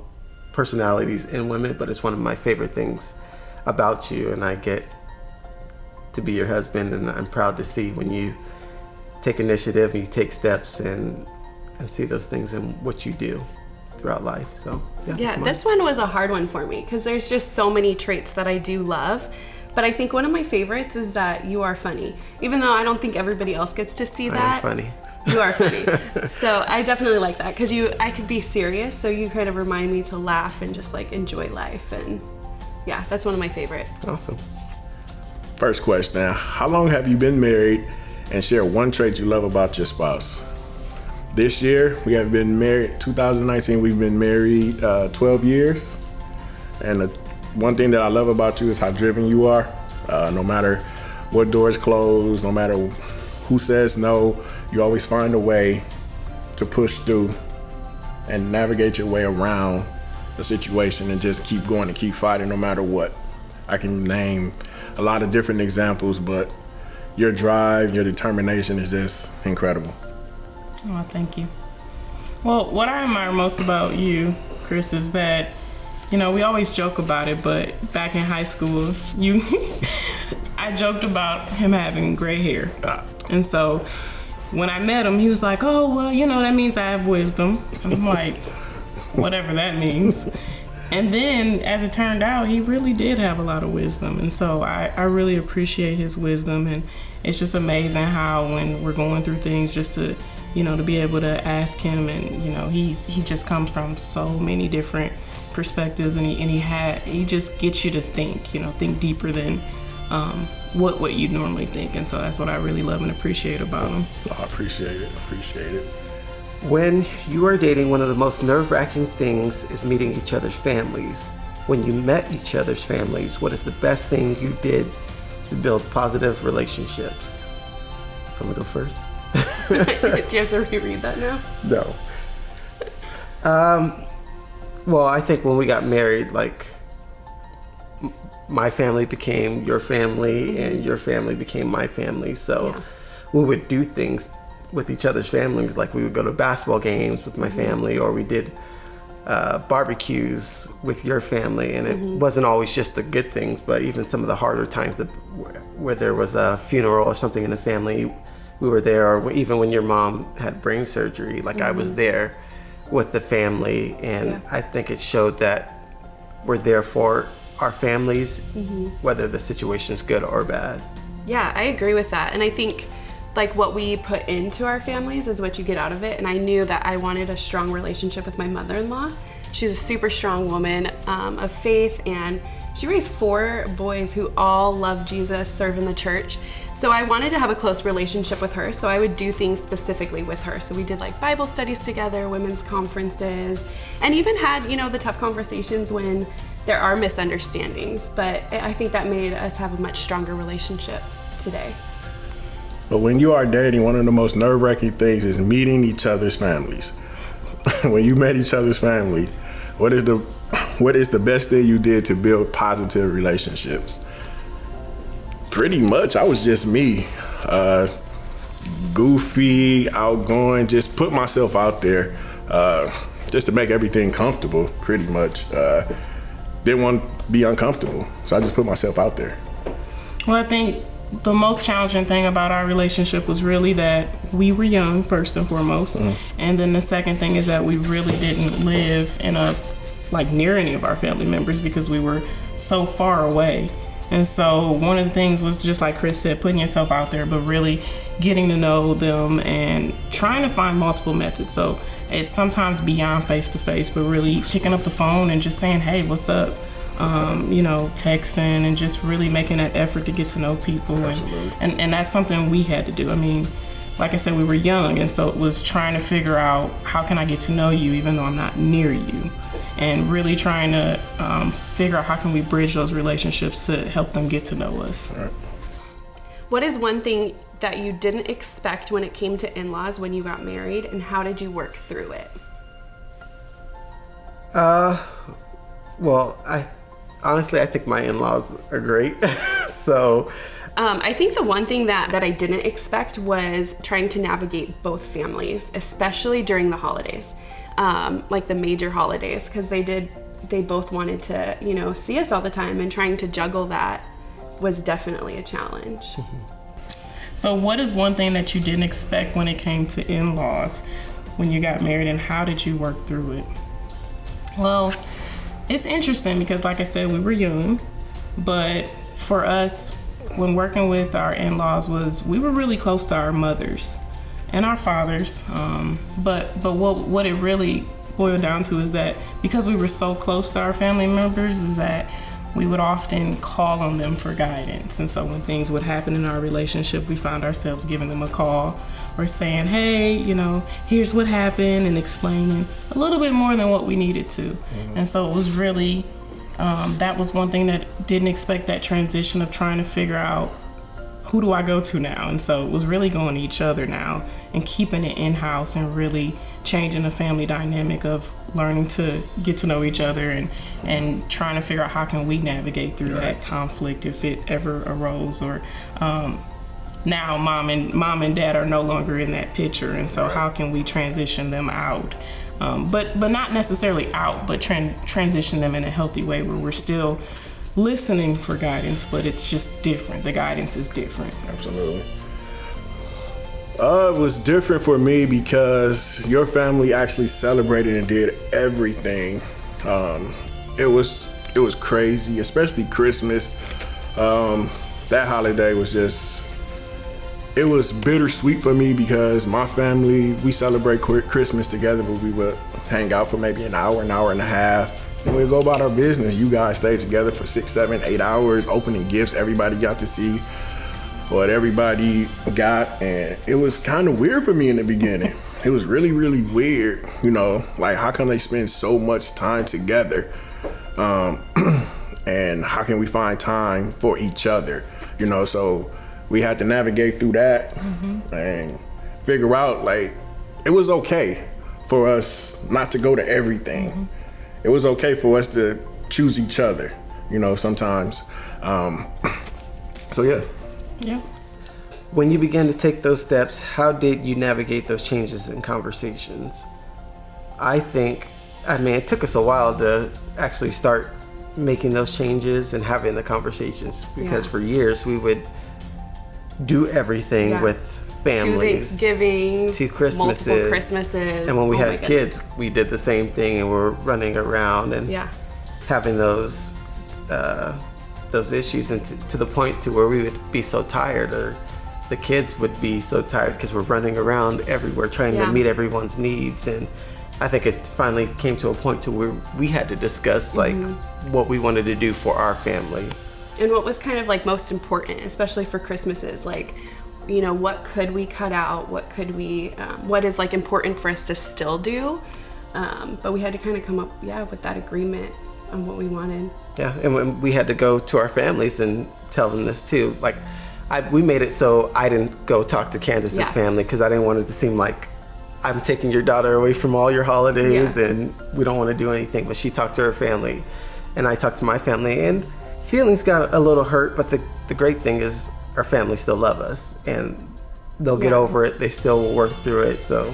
personalities in women, but it's one of my favorite things about you. And I get to be your husband, and I'm proud to see when you take initiative and you take steps and see those things in what you do throughout life. So yeah, this one was a hard one for me because there's just so many traits that I do love. But I think one of my favorites is that you are funny, even though I don't think everybody else gets to see that. I am funny. You are funny. So I definitely like that because I could be serious, so you kind of remind me to laugh and just like enjoy life. And yeah, that's one of my favorites. Awesome. First question now, how long have you been married, and share one trait you love about your spouse? This year, we have been married, 2019, we've been married 12 years. And the one thing that I love about you is how driven you are. No matter what doors close, no matter who says no, you always find a way to push through and navigate your way around the situation and just keep going and keep fighting no matter what. I can name a lot of different examples, but your drive, your determination is just incredible. Oh, thank you. Well, what I admire most about you, Chris, is that, you know, we always joke about it, but back in high school, I joked about him having gray hair. And so when I met him, he was like, oh, well, you know, that means I have wisdom. And I'm like, whatever that means. And then, as it turned out, he really did have a lot of wisdom. And so I really appreciate his wisdom. And it's just amazing how when we're going through things, just to, to be able to ask him. And, he just comes from so many different perspectives. And he just gets you to think deeper than what you'd normally think. And so that's what I really love and appreciate about him. I appreciate it. When you are dating, one of the most nerve-wracking things is meeting each other's families. When you met each other's families, what is the best thing you did to build positive relationships? Want me to go first? Do you have to reread that now? No. Well, I think when we got married, my family became your family and your family became my family. So we would do things with each other's families, like we would go to basketball games with my family, or we did barbecues with your family, and it wasn't always just the good things, but even some of the harder times where there was a funeral or something in the family, we were there. Or even when your mom had brain surgery, I was there with the family, and I think it showed that we're there for our families, whether the situation is good or bad. Yeah, I agree with that. And I think what we put into our families is what you get out of it. And I knew that I wanted a strong relationship with my mother-in-law. She's a super strong woman of faith, and she raised 4 boys who all love Jesus, serve in the church. So I wanted to have a close relationship with her. So I would do things specifically with her. So we did Bible studies together, women's conferences, and even had, the tough conversations when there are misunderstandings. But I think that made us have a much stronger relationship today. But when you are dating, one of the most nerve-wracking things is meeting each other's families. When you met each other's family, what is the best thing you did to build positive relationships? Pretty much, I was just me. Goofy, outgoing, just put myself out there just to make everything comfortable, pretty much. Didn't want to be uncomfortable, so I just put myself out there. Well, I think the most challenging thing about our relationship was really that we were young, first and foremost. And then the second thing is that we really didn't live in near any of our family members because we were so far away. And so one of the things was, just like Chris said, putting yourself out there, but really getting to know them and trying to find multiple methods. So it's sometimes beyond face-to-face, but really picking up the phone and just saying, hey, what's up? Texting and just really making that effort to get to know people. And that's something we had to do. I mean, like I said, we were young, and so it was trying to figure out, how can I get to know you even though I'm not near you? And really trying to figure out how can we bridge those relationships to help them get to know us. Right. What is one thing that you didn't expect when it came to in-laws when you got married, and how did you work through it? Well, honestly, I think my in-laws are great. So I think the one thing that I didn't expect was trying to navigate both families, especially during the holidays, the major holidays, because they both wanted to, see us all the time, and trying to juggle that was definitely a challenge. So what is one thing that you didn't expect when it came to in-laws when you got married, and how did you work through it? Well, it's interesting because, like I said, we were young, but for us, when working with our in-laws, we were really close to our mothers and our fathers. But what it really boiled down to is that because we were so close to our family members, is that we would often call on them for guidance. And so when things would happen in our relationship, we found ourselves giving them a call or saying, hey, here's what happened, and explaining a little bit more than what we needed to. And so it was really, that was one thing that didn't expect, that transition of trying to figure out, who do I go to now? And so it was really going to each other now and keeping it in-house and really changing the family dynamic of learning to get to know each other and trying to figure out how can we navigate through that conflict if it ever arose. Or now mom and dad are no longer in that picture, and so how can we transition them out? But not necessarily out, but transition them in a healthy way where we're still listening for guidance, but it's just different. The guidance is different. Absolutely. It was different for me because your family actually celebrated and did everything it was crazy, especially Christmas. That holiday was just, it was bittersweet for me because my family, we celebrate Christmas together, but we would hang out for maybe an hour and a half, and we'd go about our business. You guys stayed together for 6, 7, 8 hours, opening gifts. Everybody got to see what everybody got, and it was kind of weird for me in the beginning. It was really, really weird, you know, like how come they spend so much time together? And how can we find time for each other? You know, so we had to navigate through that and figure out, like, it was okay for us not to go to everything. It was okay for us to choose each other, you know, sometimes. So yeah. Yeah. When you began to take those steps, how did you navigate those changes in conversations? I think, I mean, it took us a while to actually start making those changes and having the conversations, because for years we would do everything with families. 2 Thanksgiving, 2 Christmases. multiple Christmases. And when we Oh my had kids, we did the same thing, and we're running around and having those issues, and to the point to where we would be so tired, or the kids would be so tired because we're running around everywhere trying to meet everyone's needs. And I think it finally came to a point to where we had to discuss like what we wanted to do for our family. And what was kind of like most important, especially for Christmases, like, you know, what could we cut out? What could we, what is like important for us to still do? But we had to kind of come up, with that agreement on what we wanted. Yeah, and when we had to go to our families and tell them this too. Like, we made it so I didn't go talk to Candace's family because I didn't want it to seem like I'm taking your daughter away from all your holidays and we don't want to do anything. But she talked to her family, and I talked to my family, and feelings got a little hurt. But the great thing is our family still love us, and they'll get over it. They still will work through it. So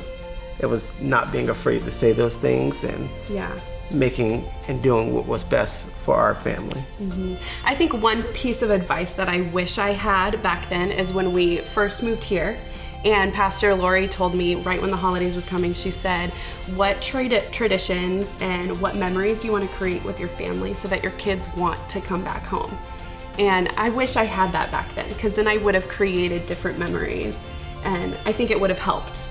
it was not being afraid to say those things and making and doing what was best for our family. I think one piece of advice that I wish I had back then is when we first moved here, and Pastor Lori told me right when the holidays was coming, she said, what traditions and what memories do you want to create with your family so that your kids want to come back home? And I wish I had that back then, because then I would have created different memories, and I think it would have helped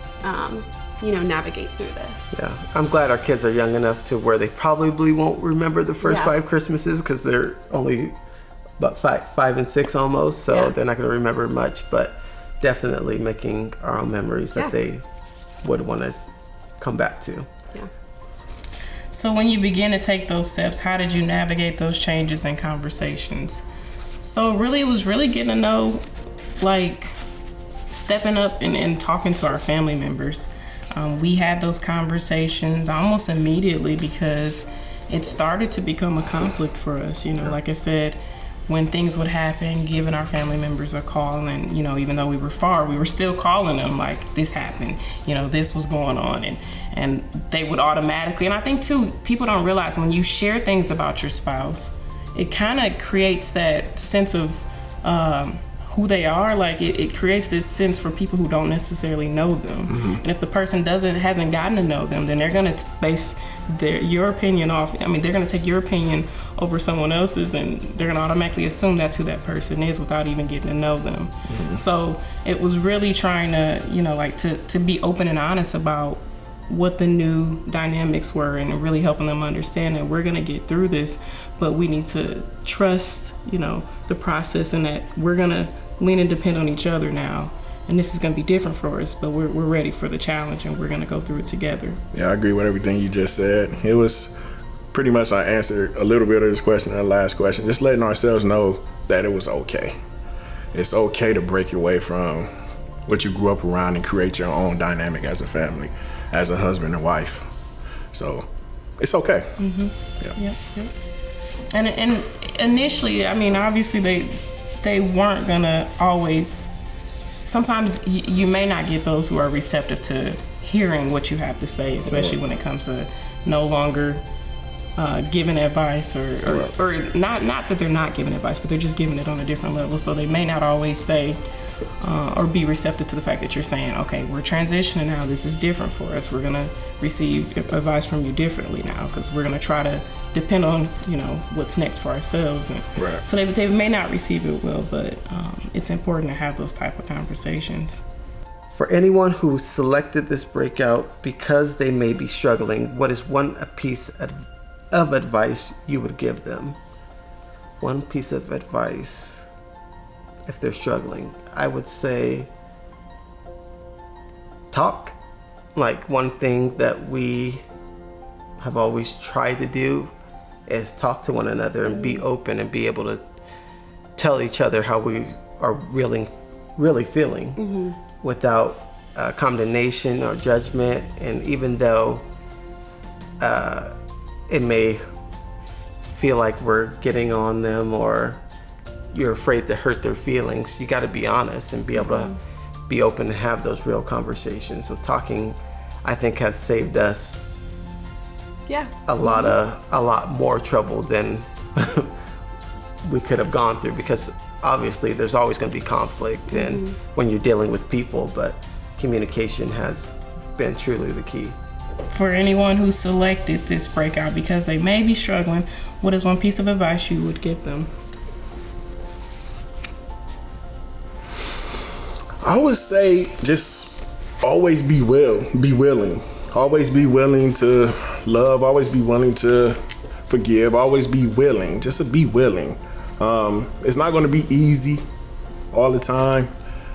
navigate through this. Yeah, I'm glad our kids are young enough to where they probably won't remember the first 5 Christmases, because they're only about 5 and 6 almost, so they're not going to remember much, but definitely making our own memories that they would want to come back to. Yeah. So when you begin to take those steps, how did you navigate those changes in conversations? So really, it was really getting to know, like, stepping up and talking to our family members. We had those conversations almost immediately because it started to become a conflict for us. You know, like I said, when things would happen, giving our family members a call, and, you know, even though we were far, we were still calling them like, this happened, you know, this was going on, and they would automatically, and I think too, people don't realize when you share things about your spouse, it kind of creates that sense of who they are. Like it creates this sense for people who don't necessarily know them. And if the person hasn't gotten to know them, then they're gonna base your opinion off. I mean, they're gonna take your opinion over someone else's, and they're gonna automatically assume that's who that person is without even getting to know them. So it was really trying to, you know, like to be open and honest about what the new dynamics were, and really helping them understand that we're gonna get through this, but we need to trust, you know, the process, and that we're gonna lean and depend on each other now, and this is gonna be different for us, but we're ready for the challenge, and we're gonna go through it together. Yeah, I agree with everything you just said. It was pretty much, I answered a little bit of this question in the last question, just letting ourselves know that it was okay. It's okay to break away from what you grew up around and create your own dynamic as a family, as a husband and wife. So it's okay. Yep. And initially, I mean, obviously they weren't gonna always. Sometimes you may not get those who are receptive to hearing what you have to say, especially when it comes to no longer giving advice, or not that they're not giving advice, but they're just giving it on a different level. So they may not always say, or be receptive to the fact that you're saying, okay, we're transitioning now. This is different for us. We're gonna receive advice from you differently now because we're gonna try to depend on, you know, what's next for ourselves. And Right. so they may not receive it well, but it's important to have those type of conversations. For anyone who selected this breakout because they may be struggling, what is one piece of advice you would give them? One piece of advice if they're struggling. I would say talk. Like, one thing that we have always tried to do is talk to one another and be open and be able to tell each other how we are really feeling without condemnation or judgment. And even though it may feel like we're getting on them or you're afraid to hurt their feelings, you got to be honest and be able to be open and have those real conversations. So talking, I think, has saved us a lot more trouble than we could have gone through, because obviously there's always going to be conflict and when you're dealing with people, but communication has been truly the key. For anyone who selected this breakout because they may be struggling, what is one piece of advice you would give them? I would say just always be willing. Always be willing to love, always be willing to forgive, always be willing, just to be willing. It's not gonna be easy all the time,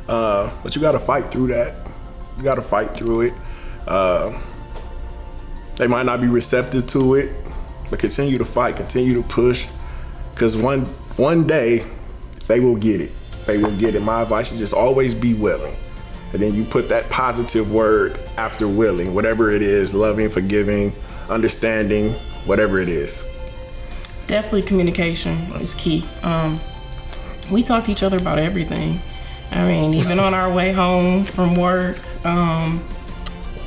but you gotta fight through that. You gotta fight through it. They might not be receptive to it, but continue to fight, continue to push, because one day they will get it. They will get it. My advice is just always be willing. And then you put that positive word after willing, whatever it is, loving, forgiving, understanding, whatever it is. Definitely communication is key. We talk to each other about everything. I mean, even on our way home from work,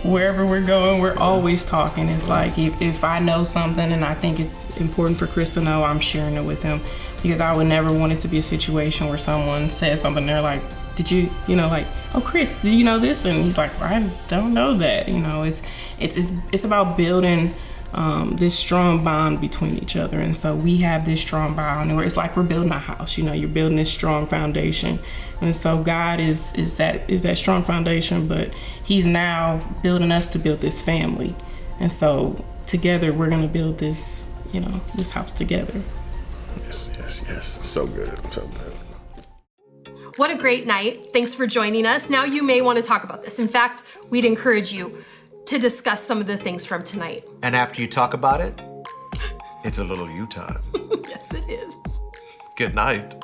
wherever we're going, we're always talking. It's like if I know something and I think it's important for Chris to know, I'm sharing it with him, because I would never want it to be a situation where someone says something, they're like, did you know, like, oh, Chris, did you know this? And he's like, I don't know that. You know, it's about building this strong bond between each other. And so we have this strong bond where it's like we're building a house. You know, you're building this strong foundation. And so God is that strong foundation, but he's now building us to build this family. And so together we're going to build this, you know, this house together. Yes. So good. What a great night. Thanks for joining us. Now you may want to talk about this. In fact, we'd encourage you to discuss some of the things from tonight. And after you talk about it, it's a little you time. Yes, it is. Good night.